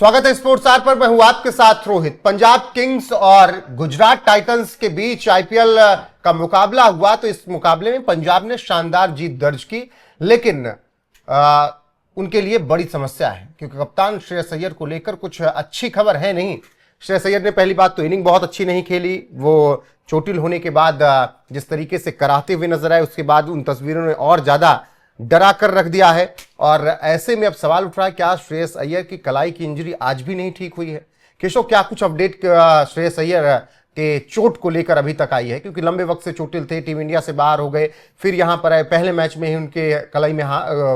स्वागत है sports are पर। मैं हूं आपके साथ रोहित। पंजाब किंग्स और गुजरात टाइटंस के बीच आईपीएल का मुकाबला हुआ, तो इस मुकाबले में पंजाब ने शानदार जीत दर्ज की, लेकिन उनके लिए बड़ी समस्या है क्योंकि कप्तान श्रेयस अय्यर को लेकर कुछ अच्छी खबर है नहीं। श्रेयस अय्यर ने पहली बात तो इनिंग बहुत अच्छी नहीं खेली। वो चोटिल होने के बाद जिस तरीके से कराहते हुए नजर आए, उसके बाद उन तस्वीरों ने और ज्यादा डरा कर रख दिया है। और ऐसे में अब सवाल उठ रहा है, क्या श्रेयस अय्यर की कलाई की इंजरी आज भी नहीं ठीक हुई है? केशव, क्या कुछ अपडेट श्रेयस अय्यर के चोट को लेकर अभी तक आई है? क्योंकि लंबे वक्त से चोटिल थे, टीम इंडिया से बाहर हो गए, फिर यहां पर आए, पहले मैच में ही उनके कलाई में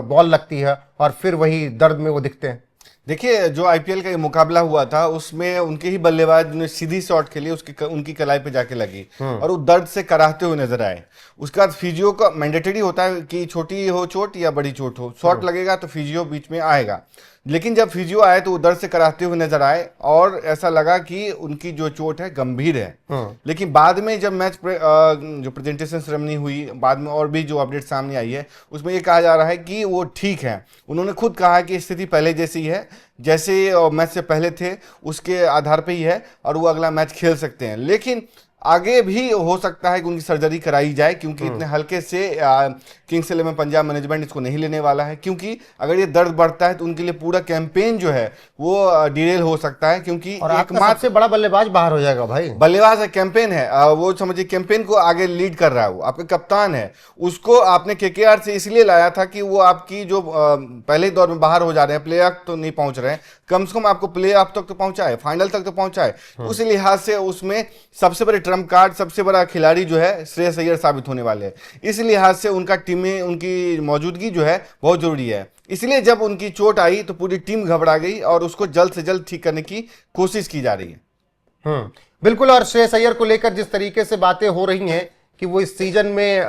बॉल लगती है और फिर वही दर्द में वो दिखते हैं। देखिए, जो आईपीएल का ये मुकाबला हुआ था उसमें उनके ही बल्लेबाज ने सीधी शॉट खेली, उनकी कलाई पे जाके लगी और वो दर्द से कराहते हुए नजर आए। उसके बाद फिजियो का मैंडेटरी होता है कि छोटी हो चोट या बड़ी चोट हो, शॉट लगेगा तो फिजियो बीच में आएगा। लेकिन जब फिजियो आए तो वो दर्द से कराहते हुए नजर आए और ऐसा लगा कि उनकी जो चोट है गंभीर है। लेकिन बाद में जब मैच जो प्रेजेंटेशन सेरेमनी हुई, बाद में और भी जो अपडेट सामने आई है उसमें ये कहा जा रहा है कि वो ठीक है। उन्होंने खुद कहा है कि स्थिति पहले जैसी है, जैसे मैच से पहले थे उसके आधार पे ही है और वो अगला मैच खेल सकते हैं। लेकिन आगे भी हो सकता है कि उनकी सर्जरी कराई जाए, क्योंकि इतने हल्के से किंग्स 11 पंजाब मैनेजमेंट इसको नहीं लेने वाला है। क्योंकि अगर ये दर्द बढ़ता है तो उनके लिए पूरा कैंपेन जो है वो डिरेल हो सकता है, क्योंकि सबसे बड़ा बल्लेबाज बाहर हो जाएगा भाई। बल्लेबाज है, कैंपेन है, वो समझिए कैंपेन को आगे लीड कर रहा है, वो आपका कप्तान है। उसको आपने केकेआर से इसलिए लाया था कि वो आपकी जो पहले दौर में बाहर हो जा रहे हैं, प्ले ऑफ तो नहीं पहुंच रहे हैं, कम से कम आपको प्ले ऑफ तक तो पहुंचाए, फाइनल तक तो पहुंचाए। उस लिहाज से उसमें सबसे बड़े ट्रम्प कार्ड, सबसे बड़ा खिलाड़ी जो है श्रेयस अय्यर साबित होने वाले हैं। इस लिहाज से उनका टीम में उनकी मौजूदगी जो है बहुत जरूरी है। इसलिए जब उनकी चोट आई तो पूरी टीम घबरा गई और उसको जल्द से जल्द ठीक करने की कोशिश की जा रही है। बिल्कुल। और श्रेयस अय्यर को लेकर जिस तरीके से बातें हो रही हैं कि वो इस सीजन में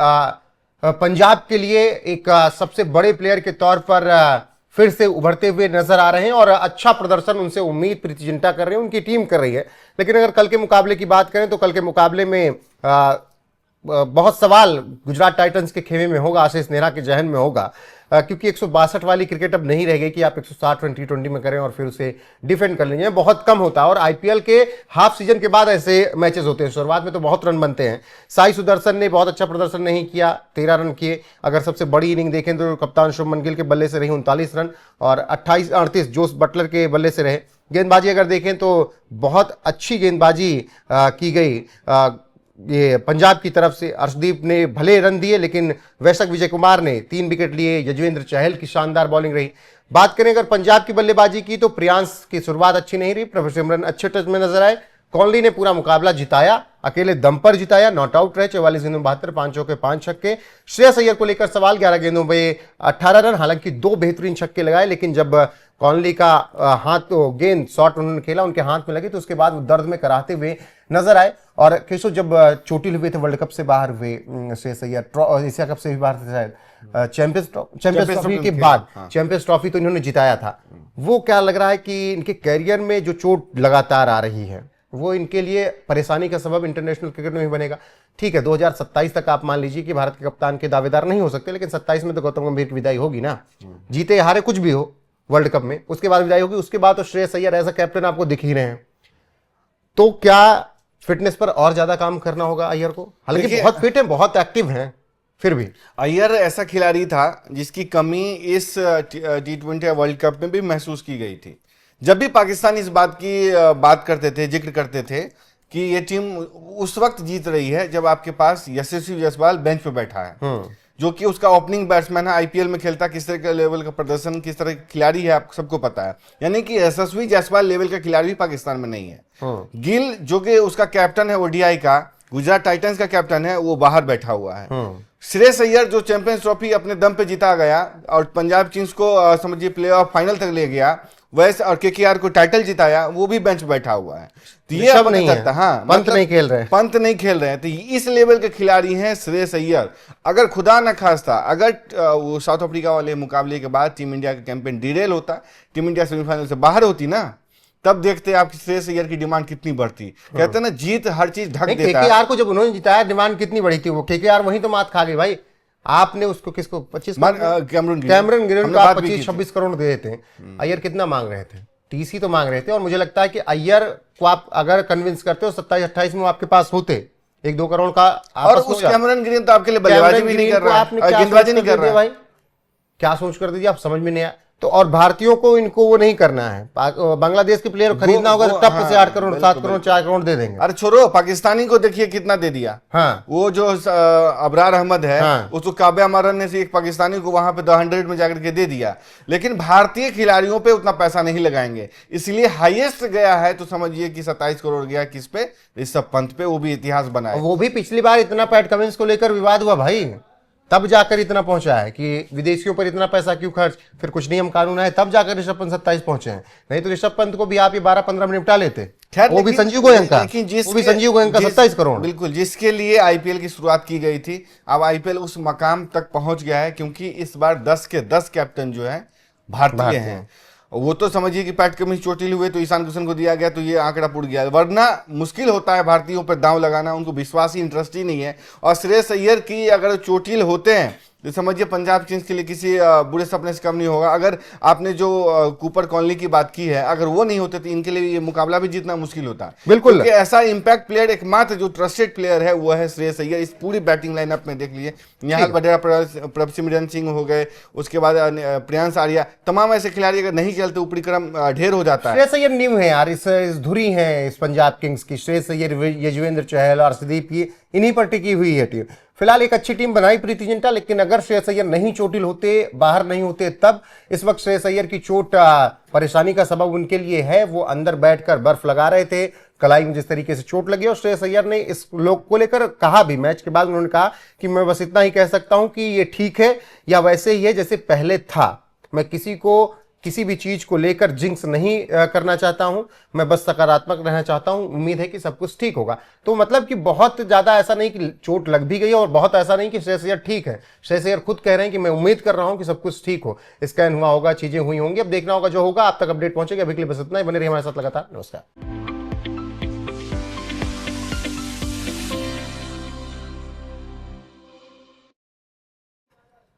पंजाब के लिए एक सबसे बड़े प्लेयर के तौर पर फिर से उभरते हुए नजर आ रहे हैं और अच्छा प्रदर्शन उनसे उम्मीद प्रीति जिंटा कर रहे हैं, उनकी टीम कर रही है। लेकिन अगर कल के मुकाबले की बात करें तो कल के मुकाबले में बहुत सवाल गुजरात टाइटंस के खेमे में होगा, आशीष नेहरा के जहन में होगा, क्योंकि 162 वाली क्रिकेट अब नहीं रह गई कि आप 160 रन T20 में करें और फिर उसे डिफेंड कर लेंगे। बहुत कम होता है और आईपीएल के हाफ सीजन के बाद ऐसे मैचेस होते हैं। शुरुआत में तो बहुत रन बनते हैं। साई सुदर्शन ने बहुत अच्छा प्रदर्शन नहीं किया, 13 रन किए। अगर सबसे बड़ी इनिंग देखें तो कप्तान शुभमन गिल के बल्ले से रही 39 रन और 28-38 जोस बटलर के बल्ले से रहे। गेंदबाजी अगर देखें तो बहुत अच्छी गेंदबाजी की गई ये पंजाब की तरफ से। अर्शदीप ने भले रन दिए, लेकिन वैशक विजय कुमार ने 3 विकेट लिए। यजवेंद्र चहल की शानदार बॉलिंग रही। बात करें अगर पंजाब की बल्लेबाजी की तो प्रियांश की शुरुआत अच्छी नहीं रही, प्रभु सिमरन अच्छे टच में नजर आए। कॉनली ने पूरा मुकाबला जिताया, अकेले दम पर जिताया, नॉट आउट रहे। 44 गेंदों में 72, 5 चौके 5 छक्के। श्रेयस अय्यर को लेकर सवाल, 11 गेंदों में 18 रन, हालांकि 2 बेहतरीन छक्के लगाए। लेकिन जब कॉनली का हाथ तो गेंद शॉट उन्होंने खेला, उनके हाथ में लगी तो उसके बाद वो दर्द में कराहते हुए नजर आए। और केशव, जब चोटिल हुए थे, वर्ल्ड कप से बाहर हुए श्रेयस अय्यर, एशिया कप से भी बाहर थे शायद, चैंपियंस ट्रॉफी के बाद चैंपियंस ट्रॉफी तो इन्होंने जिताया था। वो क्या लग रहा है कि इनके कैरियर में जो चोट लगातार आ रही है वो इनके लिए परेशानी का सबब इंटरनेशनल क्रिकेट में भी बनेगा? ठीक है, 2027 तक आप मान लीजिए कि भारत के कप्तान के दावेदार नहीं हो सकते, लेकिन 27 में तो गौतम गंभीर की विदाई होगी ना। जीते हारे कुछ भी हो वर्ल्ड कप में, उसके बाद विदाई होगी। उसके बाद तो Shreyas Iyer as a captain आपको दिख ही रहे हैं। तो क्या फिटनेस पर और ज्यादा काम करना होगा अय्यर को? हालांकि बहुत फिट है, बहुत एक्टिव हैं, फिर भी अय्यर ऐसा खिलाड़ी था जिसकी कमी इस T20 वर्ल्ड कप में भी महसूस की गई थी। जब भी पाकिस्तान इस बात की बात करते थे, जिक्र करते थे कि ये टीम उस वक्त जीत रही है जब आपके पास यशस्वी जायसवाल बेंच पे बैठा है, जो कि उसका ओपनिंग बैट्समैन है, आईपीएल में खेलता, किस तरह के लेवल का प्रदर्शन, किस तरह का खिलाड़ी है, आपको सबको पता है। यानी कि यशस्वी जायसवाल लेवल का खिलाड़ी भी पाकिस्तान में नहीं है। गिल जो कि उसका कैप्टन है ओडीआई का, गुजरात टाइटंस का कैप्टन है, वो बाहर बैठा हुआ है। श्रेयस अय्यर जो चैंपियंस ट्रॉफी अपने दम पे जीता गया और पंजाब किंग्स को समझिए प्ले ऑफ फाइनल तक ले गया, वैसे और केकेआर को टाइटल जिताया, वो भी बेंच बैठा हुआ है। तो ये अब नहीं है, हाँ, पंत नहीं खेल रहे हैं, पंत नहीं खेल रहे हैं। तो इस लेवल के खिलाड़ी हैं श्रेयस अय्यर। अगर खुदा न खास्ता अगर वो साउथ अफ्रीका वाले मुकाबले के बाद टीम इंडिया का कैंपेन डिरेल होता, टीम इंडिया सेमीफाइनल से बाहर होती ना, तब देखते आप श्रेयस अय्यर की डिमांड कितनी बढ़ती। कहते हैं ना, जीत हर चीज ढक देता है। केकेआर को जब उन्होंने जिताया डिमांड कितनी बढ़ी थी, वो केकेआर वहीं तो मात खा गई भाई। आपने उसको किसको 25 कैमरून ग्रीन को 25-26 करोड़ दे देते हैं। अय्यर कितना मांग रहे थे? 30 ही तो मांग रहे थे, और मुझे लगता है कि अय्यर को आप अगर कन्विंस करते हो 27-28 में वो आपके पास होते 1-2 करोड़ का और आपस में उस कैमरन ग्रीन तो आपके लिए बल्लेबाजी भी नहीं कर रहा आपने है, क्या गेंदबाजी सोच नहीं कर कर दिया रहा है। भाई, क्या सोच कर दीजिए, आप समझ में नहीं आया। तो और भारतीयों को इनको वो नहीं करना है, बांग्लादेश के प्लेयर खरीदना होगा तो टप से 8 करोड़ 7 करोड़ 4 करोड़ दे देंगे। अरे छोड़ो, पाकिस्तानी को देखिए कितना दे दिया। हाँ वो जो अबरार अहमद है, हाँ। उसको काव्या मारन ने से एक पाकिस्तानी को वहां पे द 100 में जाकर के दे दिया। लेकिन भारतीय खिलाड़ियों पे उतना पैसा नहीं लगाएंगे, इसलिए हाईएस्ट गया है तो समझिए कि 27 करोड़ गया किस पे, ऋषभ पंत पे, वो भी इतिहास बनाए। वो भी पिछली बार इतना पैट कमिंस को लेकर विवाद हुआ भाई, तब जाकर इतना पहुंचा है कि विदेशियों पर इतना पैसा क्यों खर्च, फिर कुछ नियम कानून आए तब जाकर ऋषभ पंत 27 पहुंचे हैं, नहीं तो ऋषभ पंत को भी आप ये 12-15 में निपटा लेते। वो भी संजीव गोयंका, वो भी संजीव गोयंका 27 करोड़। बिल्कुल, जिसके लिए आईपीएल की शुरुआत की गई थी, अब आईपीएल उस मकाम तक पहुंच गया है, क्योंकि इस बार 10 के 10 कैप्टन जो है भारतीय हैं। वो तो समझिए कि पैट कमिंस चोटिल हुए तो ईशान किशन को दिया गया तो ये आंकड़ा टूट गया, वरना मुश्किल होता है भारतीयों पर दांव लगाना, उनको विश्वास ही, इंटरेस्ट ही नहीं है। और श्रेयस अय्यर की अगर चोटिल होते हैं तो समझिए पंजाब किंग्स के लिए किसी बुरे सपने से कम नहीं होगा। अगर आपने जो कूपर कॉनली की बात की है, अगर वो नहीं होते तो इनके लिए ये मुकाबला भी जीतना मुश्किल होता है। बिल्कुल, क्योंकि ऐसा इंपैक्ट प्लेयर एकमात्र जो ट्रस्टेड प्लेयर है वो है श्रेयस अय्यर। इस पूरी बैटिंग लाइनअप में देख लीजिए, निहाल बडेरा, प्रभसिमरन सिंह हो गए, उसके बाद प्रियांश आर्या, तमाम ऐसे खिलाड़ी अगर नहीं खेलते ऊपरी क्रम ढेर हो जाता है। श्रेयस अय्यर न्यू है यार, इस धुरी है इस पंजाब किंग्स की, श्रेयस अय्यर, यजुवेंद्र चहल और अर्शदीप की, इन्हीं पर टिकी हुई है टीम। फिलहाल एक अच्छी टीम बनाई प्रीति जिंटा, लेकिन अगर श्रेयस अय्यर नहीं चोटिल होते, बाहर नहीं होते, तब इस वक्त श्रेयस अय्यर की चोट परेशानी का सबब उनके लिए है। वो अंदर बैठकर बर्फ लगा रहे थे, कलाई में जिस तरीके से चोट लगी, और श्रेयस अय्यर ने इस लोग को लेकर कहा भी, मैच के बाद उन्होंने कहा कि मैं बस इतना ही कह सकता हूं कि ये ठीक है या वैसे ही है जैसे पहले था, मैं किसी को किसी भी चीज को लेकर जिंक्स नहीं करना चाहता हूं, मैं बस सकारात्मक रहना चाहता हूं, उम्मीद है कि सब कुछ ठीक होगा। तो मतलब कि बहुत ज्यादा ऐसा नहीं कि चोट लग भी गई और बहुत ऐसा नहीं कि श्रेयस अय्यर ठीक है। श्रेयस अय्यर खुद कह रहे हैं कि मैं उम्मीद कर रहा हूं कि सब कुछ ठीक हो, स्कैन हुआ होगा, चीजें हुई होंगी, अब देखना होगा जो होगा, आप तक अपडेट पहुंचेगा। अभी के लिए बस इतना ही, बने रहिए हमारे साथ लगातार। नमस्कार।